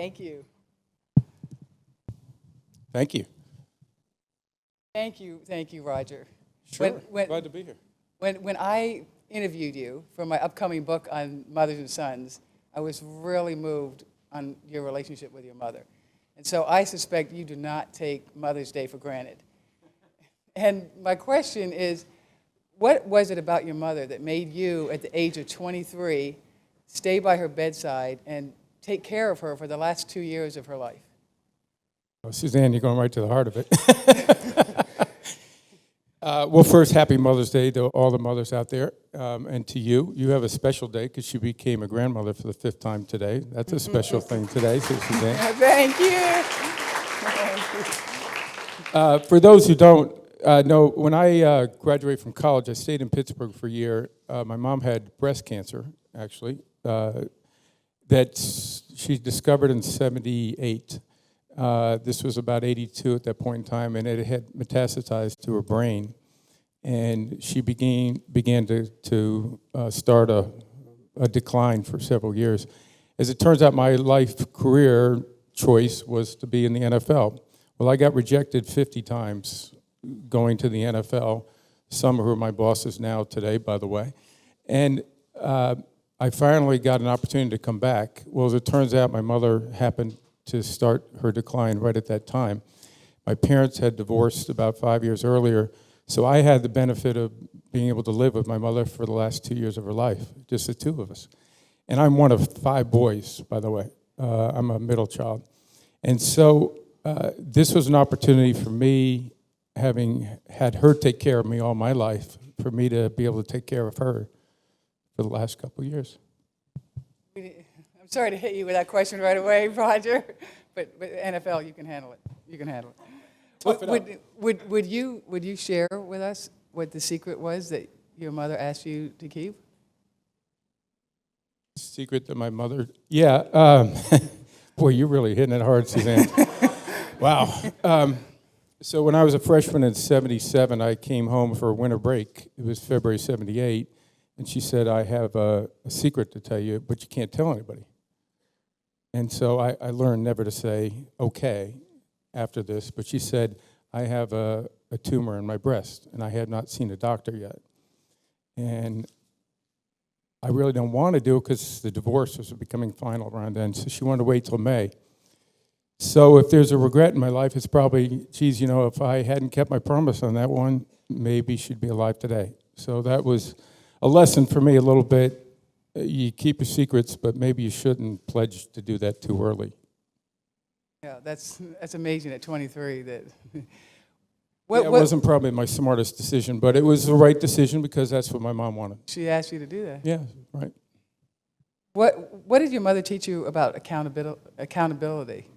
Thank you. Thank you. Thank you, Roger. Sure, glad to be here. When I interviewed you for my upcoming book on mothers and sons, I was really moved on your relationship with your mother. And so I suspect you do not take Mother's Day for granted. And my question is, what was it about your mother that made you, at the age of 23, stay by her bedside and take care of her for the last 2 years of her life? Well, Suzanne, you're going right to the heart of it. Well, first, happy Mother's Day to all the mothers out there, and to you. You have a special day because you became a grandmother for the 5th time today. That's a special thing today, so Suzanne. Thank you. For those who don't know, when I graduated from college, I stayed in Pittsburgh for a year. My mom had breast cancer, actually, that she discovered in '78. This was about 82 at that point in time, and it had metastasized to her brain. And she began to start a decline for several years. As it turns out, my life career choice was to be in the NFL. Well, I got rejected 50 times going to the NFL, some who are my bosses now today, by the way. And I finally got an opportunity to come back. Well, as it turns out, my mother happened to start her decline right at that time. My parents had divorced about 5 years earlier, so I had the benefit of being able to live with my mother for the last 2 years of her life, just the two of us. And I'm one of 5 boys, by the way. I'm a middle child. And so this was an opportunity for me, having had her take care of me all my life, for me to be able to take care of her for the last couple of years. I'm sorry to hit you with that question right away, Roger, but NFL, you can handle it. You can handle it. Would you share with us what the secret was that your mother asked you to keep? Secret that my mother, yeah. Boy, you're really hitting it hard, Suzanne. Wow. So when I was a freshman in '77, I came home for a winter break. It was February '78, and she said, I have a secret to tell you, but you can't tell anybody. And so I learned never to say, okay, after this. But she said, I have a tumor in my breast, and I had not seen a doctor yet. And I really don't want to do it because the divorce was becoming final around then. So she wanted to wait till May. So if there's a regret in my life, it's probably, geez, you know, if I hadn't kept my promise on that one, maybe she'd be alive today. So that was a lesson for me a little bit. You keep your secrets, but maybe you shouldn't pledge to do that too early. Yeah, that's amazing at 23. That it wasn't probably my smartest decision, but it was the right decision because that's what my mom wanted. She asked you to do that. Yeah, right. What did your mother teach you about accountability?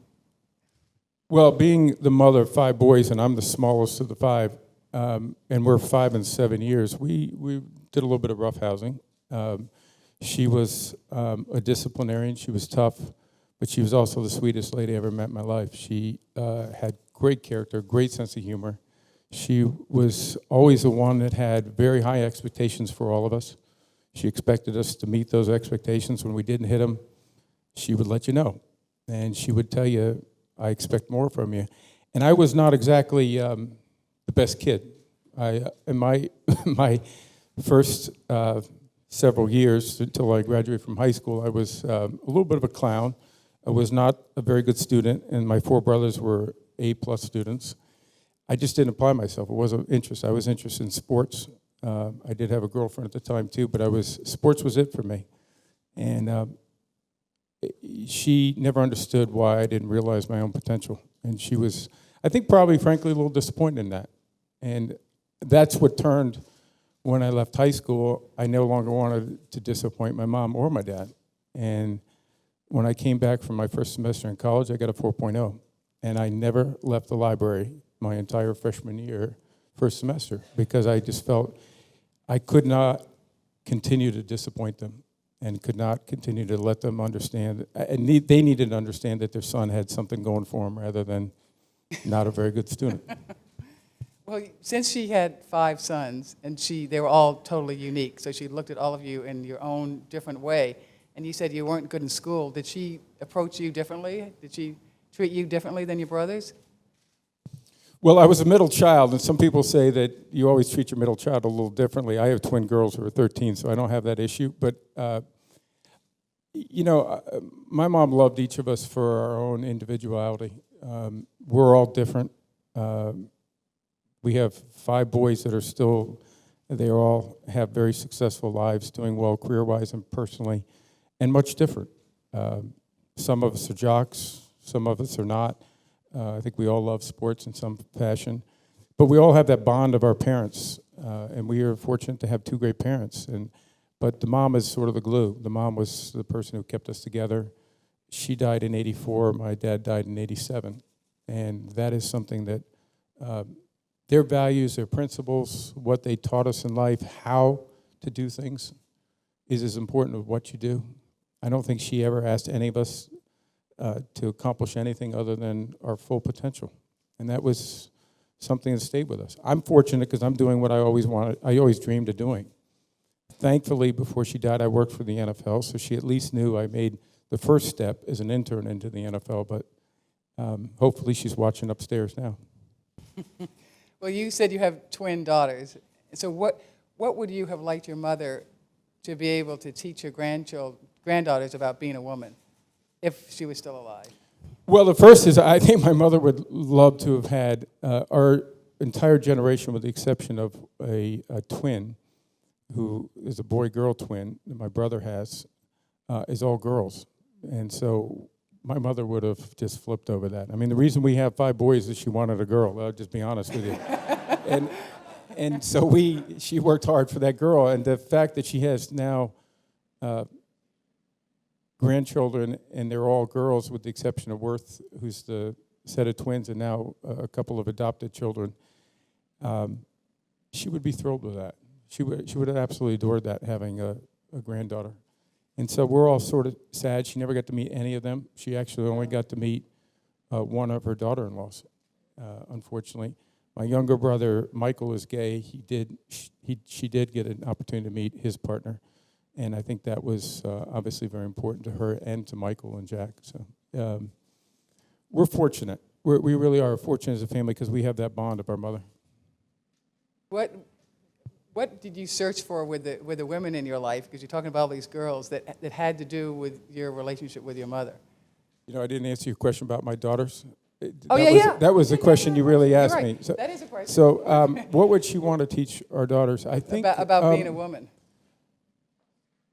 Well, being the mother of 5 boys, and I'm the smallest of the 5, and we're 5 and 7 years, we did a little bit of roughhousing. She was a disciplinarian. She was tough, but she was also the sweetest lady I ever met in my life. She had great character, great sense of humor. She was always the one that had very high expectations for all of us. She expected us to meet those expectations. When we didn't hit them, she would let you know. And she would tell you, I expect more from you. And I was not exactly the best kid. In my first several years until I graduated from high school, I was a little bit of a clown. I was not a very good student, and my 4 brothers were A+ students. I just didn't apply myself. It wasn't interest. I was interested in sports. I did have a girlfriend at the time too, but sports was it for me. And she never understood why I didn't realize my own potential. And she was, I think, probably, frankly, a little disappointed in that. And that's what turned, when I left high school, I no longer wanted to disappoint my mom or my dad. And when I came back from my first semester in college, I got a 4.0. And I never left the library my entire freshman year, first semester, because I just felt I could not continue to disappoint them and could not continue to let them understand. And they needed to understand that their son had something going for him rather than not a very good student. Well, since she had 5 sons, and they were all totally unique, so she looked at all of you in your own different way, and you said you weren't good in school. Did she approach you differently? Did she treat you differently than your brothers? Well, I was a middle child, and some people say that you always treat your middle child a little differently. I have twin girls who are 13, so I don't have that issue. But, my mom loved each of us for our own individuality. We're all different. We have 5 boys that are still, they all have very successful lives, doing well career-wise and personally, and much different. Some of us are jocks, some of us are not. I think we all love sports in some fashion. But we all have that bond of our parents, and we are fortunate to have 2 great parents. But the mom is sort of the glue. The mom was the person who kept us together. She died in '84. My dad died in '87. And that is something that their values, their principles, what they taught us in life, how to do things, is as important as what you do. I don't think she ever asked any of us to accomplish anything other than our full potential. And that was something that stayed with us. I'm fortunate because I'm doing what I always dreamed of doing. Thankfully, before she died, I worked for the NFL, so she at least knew I made the first step as an intern into the NFL, but hopefully she's watching upstairs now. Well, you said you have twin daughters. So what would you have liked your mother to be able to teach your granddaughters about being a woman, if she was still alive? Well, the first is I think my mother would love to have had our entire generation, with the exception of a twin, who is a boy-girl twin that my brother has, is all girls. And so my mother would have just flipped over that. I mean, the reason we have 5 boys is she wanted a girl. I'll just be honest with you. and so she worked hard for that girl. And the fact that she has now grandchildren, and they're all girls with the exception of Worth, who's the set of twins, and now a couple of adopted children, she would be thrilled with that. She would have absolutely adored that, having a granddaughter. And so we're all sort of sad. She never got to meet any of them. She actually only got to meet one of her daughter-in-laws, unfortunately. My younger brother, Michael, is gay. She did get an opportunity to meet his partner, and I think that was obviously very important to her and to Michael and Jack. So we're fortunate. We really are fortunate as a family because we have that bond of our mother. What did you search for with the women in your life? Because you're talking about all these girls that had to do with your relationship with your mother. You know, I didn't answer your question about my daughters. That was the question you really asked right. me. So, that is a question. So what would she want to teach our daughters? I think about being a woman.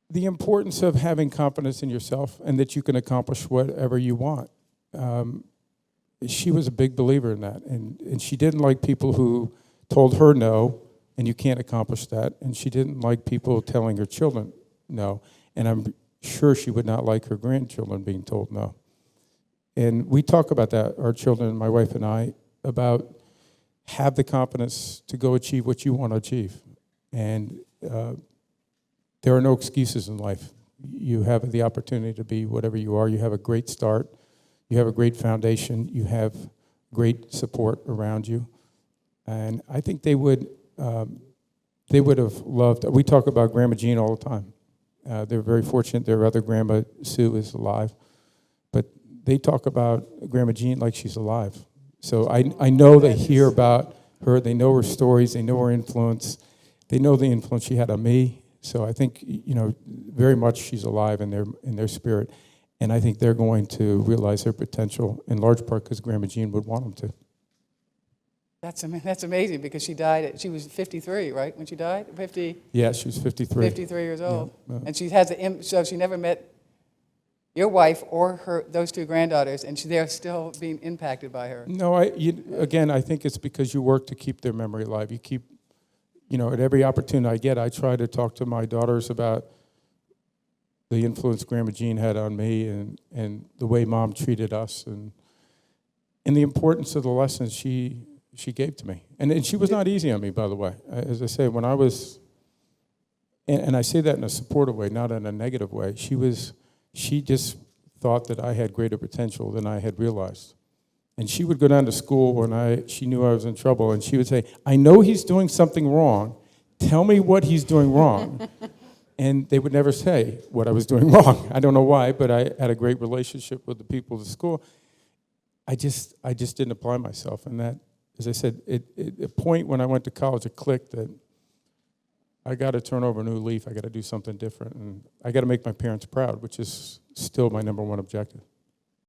The importance of having confidence in yourself and that you can accomplish whatever you want. She was a big believer in that, and she didn't like people who told her no, and you can't accomplish that. And she didn't like people telling her children no. And I'm sure she would not like her grandchildren being told no. And we talk about that, our children, my wife and I, about have the confidence to go achieve what you want to achieve. And there are no excuses in life. You have the opportunity to be whatever you are. You have a great start. You have a great foundation. You have great support around you. And I think they would have loved. We talk about Grandma Jean all the time. They're very fortunate their other Grandma Sue is alive, but they talk about Grandma Jean like she's alive. So I know they hear about her. They know her stories. They know her influence. They know the influence she had on me. So I think very much she's alive in their spirit, and I think they're going to realize their potential in large part because Grandma Jean would want them to. That's amazing because she died. She was 53, right? When she died, 50. Yeah, she was 53. 53 years old, yeah. And she has so she never met your wife or those 2 granddaughters, and they're still being impacted by her. No, again, I think it's because you work to keep their memory alive. You keep, at every opportunity I get, I try to talk to my daughters about the influence Grandma Jean had on me and the way Mom treated us and the importance of the lessons she gave to me. And she was not easy on me, by the way. As I say, when I was, and I say that in a supportive way, not in a negative way, she just thought that I had greater potential than I had realized. And she would go down to school when she knew I was in trouble, and she would say, I know he's doing something wrong. Tell me what he's doing wrong. And they would never say what I was doing wrong. I don't know why, but I had a great relationship with the people at the school. I just didn't apply myself. And that, as I said, a point when I went to college, it clicked that I got to turn over a new leaf. I got to do something different. And I got to make my parents proud, which is still my number one objective.